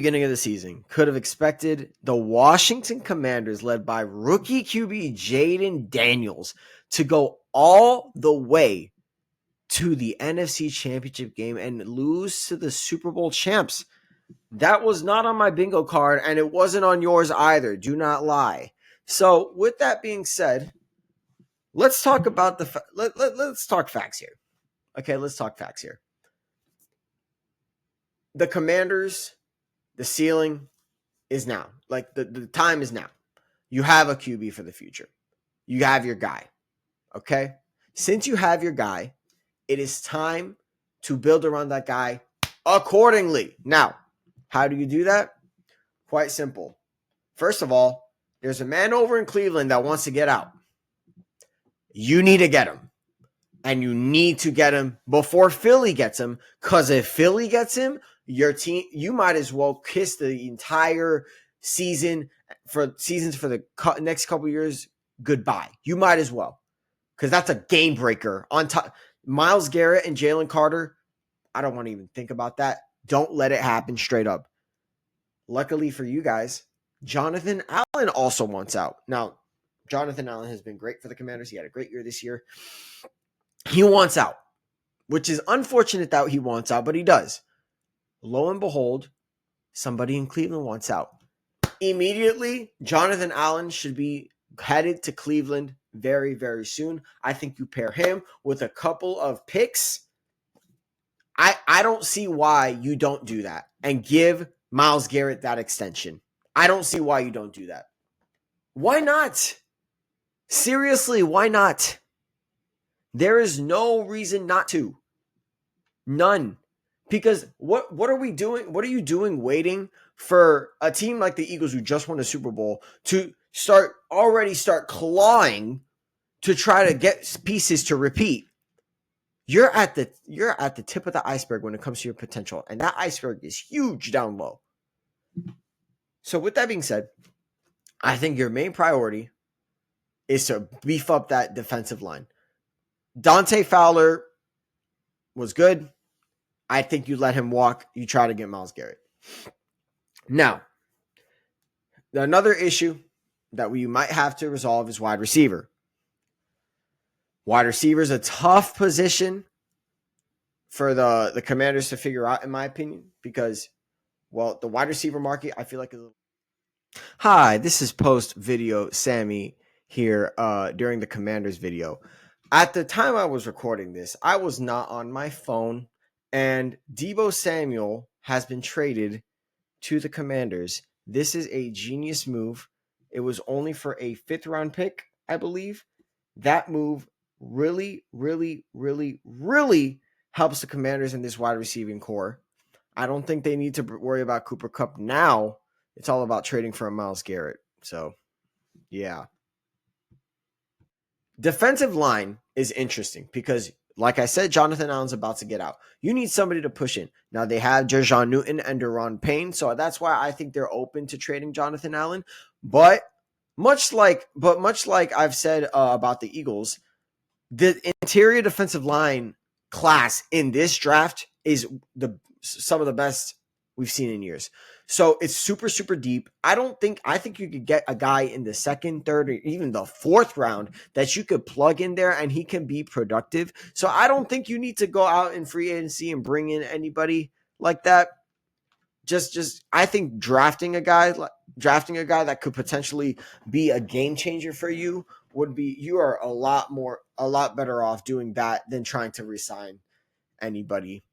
beginning of the season could have expected the Washington Commanders, led by rookie QB Jayden Daniels, to go all the way to the NFC Championship game and lose to the Super Bowl champs? That was not on my bingo card, and it wasn't on yours either. Do not lie. So, with that being said, let's talk about let's talk facts here. Okay, let's talk facts here. The Commanders, the ceiling is now. Like the time is now. You have a QB for the future. You have your guy. Okay? Since you have your guy, it is time to build around that guy accordingly. Now, how do you do that? Quite simple. First of all, there's a man over in Cleveland that wants to get out. You need to get him. And you need to get him before Philly gets him. Because if Philly gets him, your team, you might as well kiss the entire seasons for the next couple years goodbye. You might as well. Because that's a game breaker. On top, Myles Garrett and Jalen Carter, I don't want to even think about that. Don't let it happen straight up. Luckily for you guys, Jonathan Allen also wants out. Now, Jonathan Allen has been great for the Commanders. He had a great year this year. He wants out, which is unfortunate that he wants out, but he does. Lo and behold, somebody in Cleveland wants out. Immediately, Jonathan Allen should be headed to Cleveland very, very soon. I think you pair him with a couple of picks. I don't see why you don't do that and give Myles Garrett that extension. I don't see why you don't do that. Why not? Seriously, why not? There is no reason not to. None. Because what are we doing? What are you doing waiting for a team like the Eagles, who just won a Super Bowl, to start clawing to try to get pieces to repeat? You're at the tip of the iceberg when it comes to your potential, and that iceberg is huge down low. So with that being said, I think your main priority is to beef up that defensive line. Dante Fowler was good. I think you let him walk. You try to get Myles Garrett. Now, another issue that we might have to resolve is wide receiver. Wide receiver is a tough position for the Commanders to figure out, in my opinion, because, well, the wide receiver market, I feel like, is a little... Hi, this is post-video Sammy here during the Commanders video. At the time I was recording this, I was not on my phone, and Deebo Samuel has been traded to the Commanders. This is a genius move. It was only for a 5th-round pick, I believe. That move really, really, really, really helps the Commanders in this wide receiving core. I don't think they need to worry about Cooper Kupp now. It's all about trading for a Myles Garrett. So, yeah. Defensive line is interesting because, like I said, Jonathan Allen's about to get out. You need somebody to push in. Now, they have Jerjon Newton and Deron Payne, so that's why I think they're open to trading Jonathan Allen. But much like I've said about the Eagles, the interior defensive line class in this draft is some of the best we've seen in years. So it's super, super deep. I think you could get a guy in the 2nd, 3rd, or even the 4th round that you could plug in there and he can be productive. So I don't think you need to go out in free agency and bring in anybody like that. I think drafting a guy that could potentially be a game changer for you you are a lot better off doing that than trying to re-sign anybody.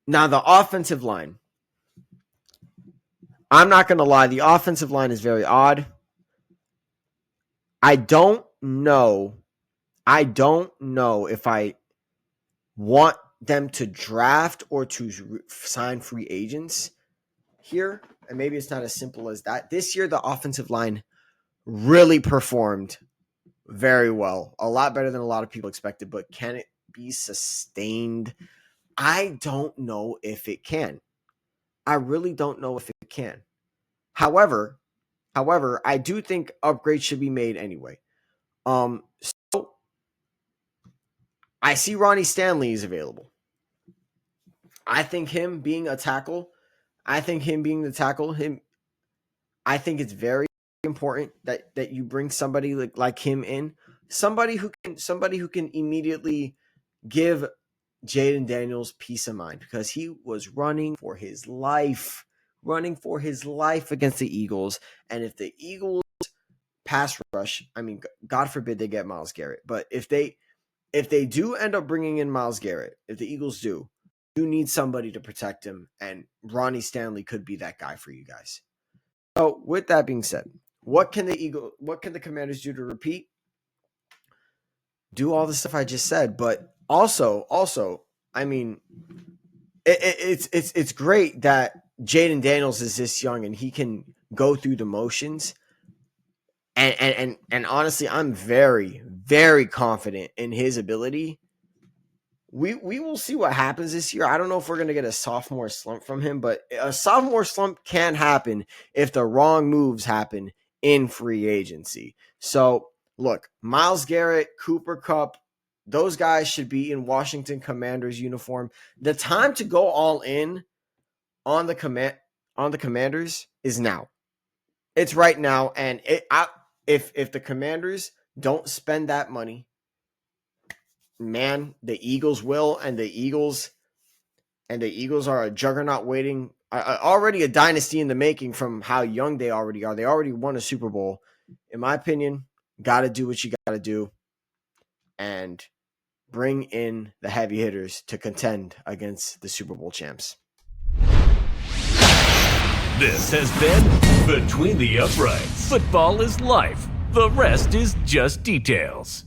Now, the offensive line. I'm not going to lie. The offensive line is very odd. I don't know if I want them to draft or to sign free agents here. And maybe it's not as simple as that. This year, the offensive line really performed very well. A lot better than a lot of people expected. But can it be sustained? I don't know if it can. I really don't know if it can. However, I do think upgrades should be made anyway. So I see Ronnie Stanley is available. I think him being a tackle, I think him being the tackle, I think it's very important that you bring somebody like him in, somebody who can immediately give Jayden Daniels peace of mind, because he was running for his life against the Eagles. And if the Eagles pass rush, I mean, God forbid they get Myles Garrett, but if they do end up bringing in Myles Garrett, if the Eagles do, you need somebody to protect him, and Ronnie Stanley could be that guy for you guys. So with that being said, what can the Commanders do to repeat? Do all the stuff I just said, but also, I mean, it's great that Jayden Daniels is this young and he can go through the motions. And honestly, I'm very, very confident in his ability. We will see what happens this year. I don't know if we're going to get a sophomore slump from him, but a sophomore slump can happen if the wrong moves happen in free agency. So, look, Myles Garrett, Cooper Kupp, those guys should be in Washington Commanders uniform. The time to go all in on the Commanders is now. It's right now, and if the Commanders don't spend that money, man, the Eagles will, and the Eagles are a juggernaut waiting, already a dynasty in the making from how young they already are. They already won a Super Bowl. In my opinion, got to do what you got to do and bring in the heavy hitters to contend against the Super Bowl champs. This has been Between the Uprights. Football is life. The rest is just details.